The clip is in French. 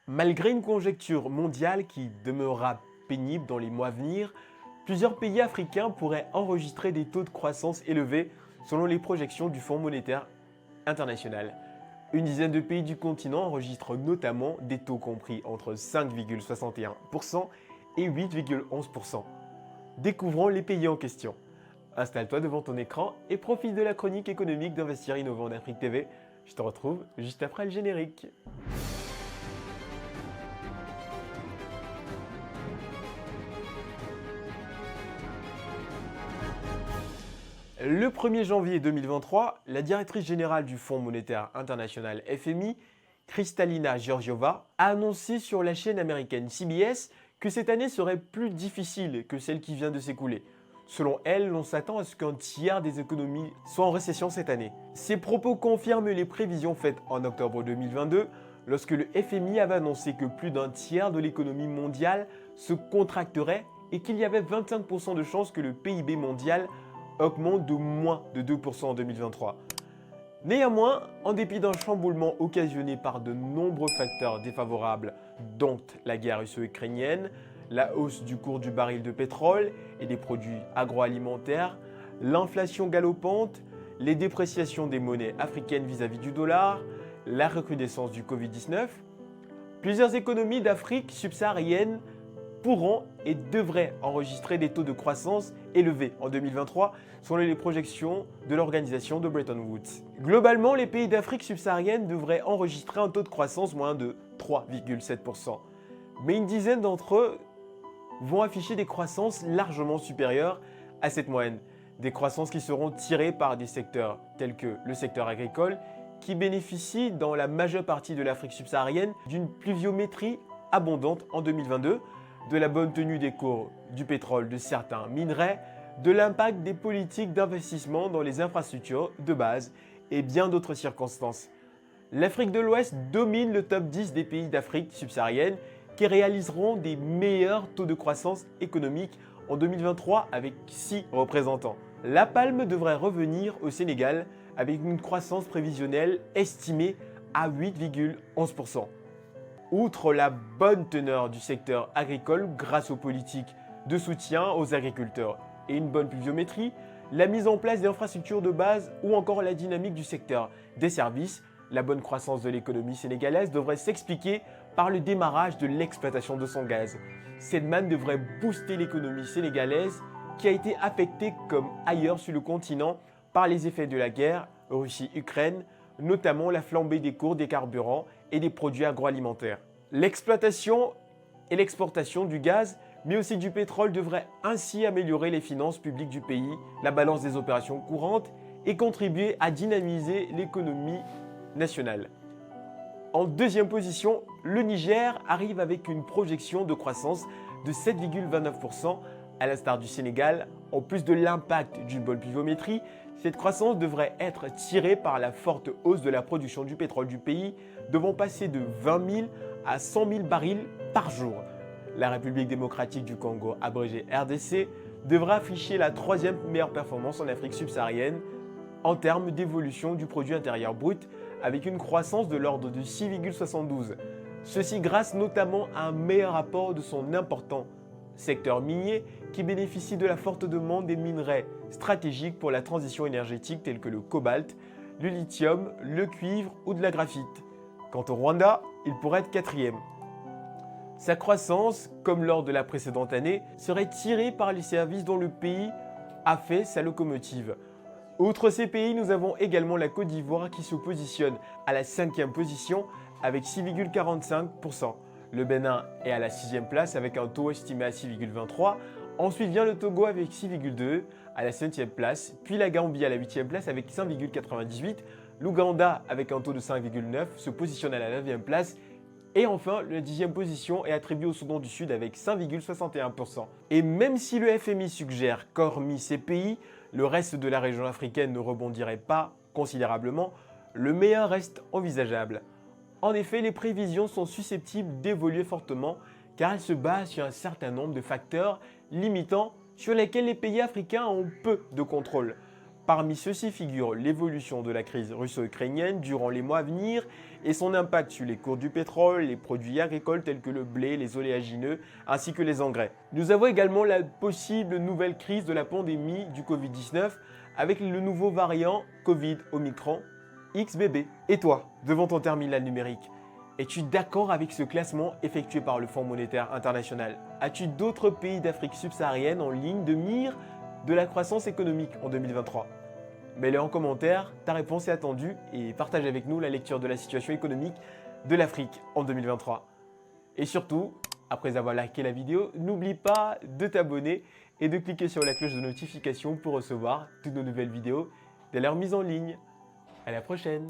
Malgré une conjoncture mondiale qui demeurera pénible dans les mois à venir, plusieurs pays africains pourraient enregistrer des taux de croissance élevés selon les projections du Fonds monétaire international. Une dizaine de pays du continent enregistrent notamment des taux compris entre 5,61% et 8,11%. Découvrons les pays en question. Installe-toi devant ton écran et profite de la chronique économique d'Investir Innovant d'Afrique TV. Je te retrouve juste après le générique. Le 1er janvier 2023, la directrice générale du Fonds monétaire international FMI, Kristalina Georgieva, a annoncé sur la chaîne américaine CBS que cette année serait plus difficile que celle qui vient de s'écouler. Selon elle, on s'attend à ce qu'un tiers des économies soient en récession cette année. Ces propos confirment les prévisions faites en octobre 2022, lorsque le FMI avait annoncé que plus d'un tiers de l'économie mondiale se contracterait et qu'il y avait 25% de chances que le PIB mondial augmente de moins de 2% en 2023. Néanmoins, en dépit d'un chamboulement occasionné par de nombreux facteurs défavorables, dont la guerre russo-ukrainienne, la hausse du cours du baril de pétrole et des produits agroalimentaires, l'inflation galopante, les dépréciations des monnaies africaines vis-à-vis du dollar, la recrudescence du Covid-19, plusieurs économies d'Afrique subsaharienne pourront et devraient enregistrer des taux de croissance élevés en 2023 selon les projections de l'organisation de Bretton Woods. Globalement, les pays d'Afrique subsaharienne devraient enregistrer un taux de croissance moyen de 3,7%. Mais une dizaine d'entre eux vont afficher des croissances largement supérieures à cette moyenne. Des croissances qui seront tirées par des secteurs tels que le secteur agricole qui bénéficie dans la majeure partie de l'Afrique subsaharienne d'une pluviométrie abondante en 2022, de la bonne tenue des cours du pétrole de certains minerais, de l'impact des politiques d'investissement dans les infrastructures de base et bien d'autres circonstances. L'Afrique de l'Ouest domine le top 10 des pays d'Afrique subsaharienne qui réaliseront des meilleurs taux de croissance économique en 2023 avec 6 représentants. La palme devrait revenir au Sénégal avec une croissance prévisionnelle estimée à 8,11%. Outre la bonne teneur du secteur agricole grâce aux politiques de soutien aux agriculteurs et une bonne pluviométrie, la mise en place d'infrastructures de base ou encore la dynamique du secteur des services, la bonne croissance de l'économie sénégalaise devrait s'expliquer par le démarrage de l'exploitation de son gaz. Cette manne devrait booster l'économie sénégalaise qui a été affectée comme ailleurs sur le continent par les effets de la guerre Russie-Ukraine, notamment la flambée des cours des carburants et des produits agroalimentaires. L'exploitation et l'exportation du gaz, mais aussi du pétrole, devraient ainsi améliorer les finances publiques du pays, la balance des opérations courantes et contribuer à dynamiser l'économie nationale. En deuxième position, le Niger arrive avec une projection de croissance de 7,29%, à l'instar du Sénégal. En plus de l'impact d'une bonne pluviométrie, cette croissance devrait être tirée par la forte hausse de la production du pétrole du pays, devant passer de 20 000 à 100 000 barils par jour. La République démocratique du Congo, abrégée RDC, devra afficher la troisième meilleure performance en Afrique subsaharienne en termes d'évolution du produit intérieur brut, avec une croissance de l'ordre de 6,72. Ceci grâce notamment à un meilleur apport de son important secteur minier qui bénéficie de la forte demande des minerais stratégiques pour la transition énergétique tels que le cobalt, le lithium, le cuivre ou de la graphite. Quant au Rwanda, il pourrait être quatrième. Sa croissance, comme lors de la précédente année, serait tirée par les services dont le pays a fait sa locomotive. Outre ces pays, nous avons également la Côte d'Ivoire qui se positionne à la 5e position avec 6,45%. Le Bénin est à la 6e place avec un taux estimé à 6,23%. Ensuite vient le Togo avec 6,2 à la 7e place, puis la Gambie à la 8e place avec 5,98. L'Ouganda avec un taux de 5,9 se positionne à la 9e place. Et enfin, la 10e position est attribuée au Soudan du Sud avec 5,61%. Et même si le FMI suggère qu'hormis ces pays, le reste de la région africaine ne rebondirait pas considérablement, le meilleur reste envisageable. En effet, les prévisions sont susceptibles d'évoluer fortement car elles se basent sur un certain nombre de facteurs limitants sur lesquels les pays africains ont peu de contrôle. Parmi ceux-ci figurent l'évolution de la crise russo-ukrainienne durant les mois à venir et son impact sur les cours du pétrole, les produits agricoles tels que le blé, les oléagineux ainsi que les engrais. Nous avons également la possible nouvelle crise de la pandémie du Covid-19 avec le nouveau variant Covid-Omicron XBB. Et toi, devant ton terminal numérique, es-tu d'accord avec ce classement effectué par le Fonds monétaire international? As-tu d'autres pays d'Afrique subsaharienne en ligne de mire de la croissance économique en 2023? Mets-le en commentaire, ta réponse est attendue et partage avec nous la lecture de la situation économique de l'Afrique en 2023. Et surtout, après avoir liké la vidéo, n'oublie pas de t'abonner et de cliquer sur la cloche de notification pour recevoir toutes nos nouvelles vidéos dès leur mise en ligne. À la prochaine!